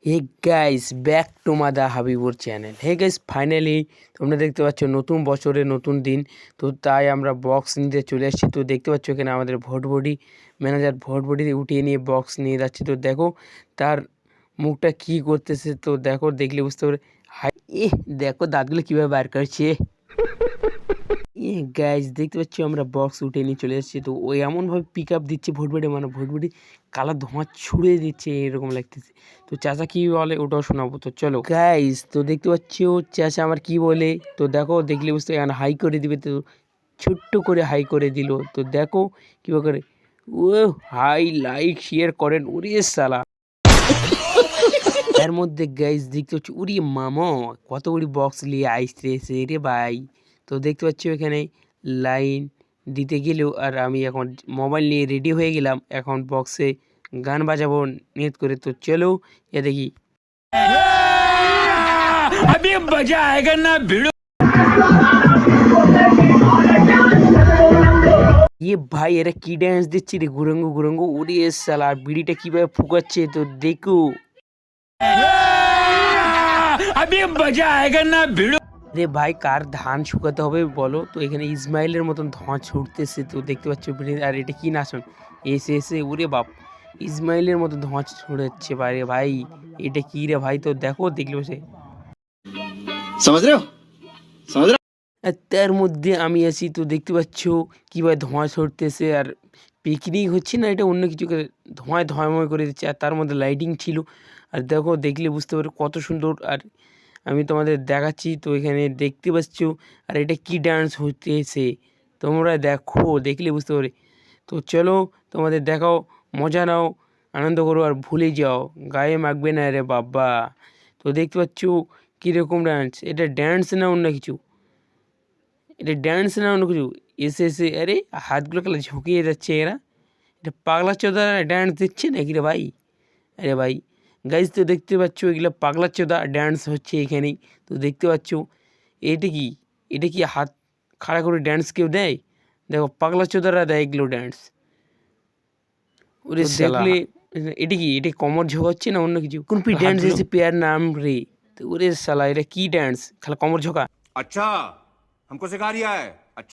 Hey guys, back to মাদা Habibur channel. Hey guys, finally তোমরা দেখতে পাচ্ছ নতুন বছরে নতুন দিন। তো তাই আমরা বক্স নিতে চলে এসেছি। তো দেখতে পাচ্ছ এখানে আমাদের ভোটবডি ম্যানেজার ভোটবডি উঠিয়ে নিয়ে বক্স নিয়ে যাচ্ছে। তো দেখো তার মুখটা কি করতেছে, তো দেখো দেখলে বুঝতে পারে। হাই দেখো দাঁতগুলো কীভাবে বার করছে। গাইজ দেখতে পাচ্ছি আমরা বক্স উঠে নিয়ে চলে এসেছি। তো ওই এমনভাবে পিক আপ দিচ্ছে ভোটবডি, মানে ভোটবডি কালা ধোঁয়া ছুড়ে দিচ্ছে এরকম লাগতেছে। তো চাচা কি বলে ওটাও শোনাবো। তো চলো গাইজ, তো দেখতে পাচ্ছি ও চাচা আমার কি বলে। তো দেখো দেখলে বুঝতে এখানে হাই করে দিবে। তো ছোট্ট করে হাই করে দিল। তো দেখো কীভাবে করে ও হাই লাইক শেয়ার করেন ওরে সালা। এর মধ্যে গাইজ দেখতে পাচ্ছি উড়ি মামা কত বড়ি বক্স নিয়ে আইসতেছে রে ভাই। তো দেখতে পাচ্ছি এখানে লাইন দিতে গেলেও, আর আমি এখন মোবাইল নিয়ে রেডি হয়ে গেলাম, এখন বক্সে গান বাজাবো নিয়ত করে। তো চলো এ দেখি अभी मजा आएगा ना भिड़ो। ভাই এরা কি ড্যান্স দিচ্ছে রে, গুরঙ্গু গুরঙ্গু উড়িয়ে সালা। বিড়িটা কিভাবে ফুকাচ্ছে তো দেখো। अभी मजा आएगा ना भिड़ो। রে ভাই কার ধান শুকাতে হবে বলো। তো এখানে ইসমাইলের মতন ধোঁয়া ছুটতেছে। তো দেখতে পাচ্ছ আর এটা কি নাচন এসে এসে ওরে বাপ, ইসমাইলের মতো ধোঁয়া ছুড়েছে বাইরে ভাই। এটা কি রে ভাই। তো দেখো দেখলে বসে আর তার মধ্যে আমি আছি। তো দেখতে পাচ্ছ কীভাবে ধোঁয়া ছড়তেছে, আর পিকনিক হচ্ছে না, এটা অন্য কিছু ধোঁয়ায় ধোঁয়াময় করে দিচ্ছে। আর তার মধ্যে লাইটিং ছিল, আর দেখো দেখলে বুঝতে পারো কত সুন্দর। আর আমি তোমাদের দেখাচ্ছি। তো এখানে দেখতে পাচ্ছ, আর এটা কি ডান্স হতেছে তোমরা দেখো দেখলে বুঝতে পারে। তো চলো তোমাদের দেখাও, মজা নাও, আনন্দ করো, আর ভুলে যাও, গায়ে মাখবে না রে বাবা। তো দেখতে পাচ্ছ কীরকম ডান্স, এটা ড্যান্স না অন্য কিছু, এটা ড্যান্স না অন্য কিছু। এসে এসে আরে হাতগুলো কালে ঝুঁকিয়ে যাচ্ছে এরা, এটা পাগলা চোদা ড্যান্স দিচ্ছে নাকি রে ভাই। আরে ভাই গাইজ, তো দেখতে পাচ্ছ এগুলো পাগলা চোদা ড্যান্স হচ্ছে এখানেই। তো দেখতে পাচ্ছ এটা কি, এটা কি হাত খাড়া করে ড্যান্স কেউ দেয়? দেখো পাগলা চোদারা দেয় এগুলো ড্যান্স। ওরে দেখলে এটা কি, এটা কোমর ঝোঁকাচ্ছে না অন্য কিছু, কোন পি ড্যান্স এসে পেয়ার নাম রে। তো ওরে শালা এটা কি ড্যান্স, খালা কোমর ঝোঁকা। अच्छा हमको सिखा रिया है।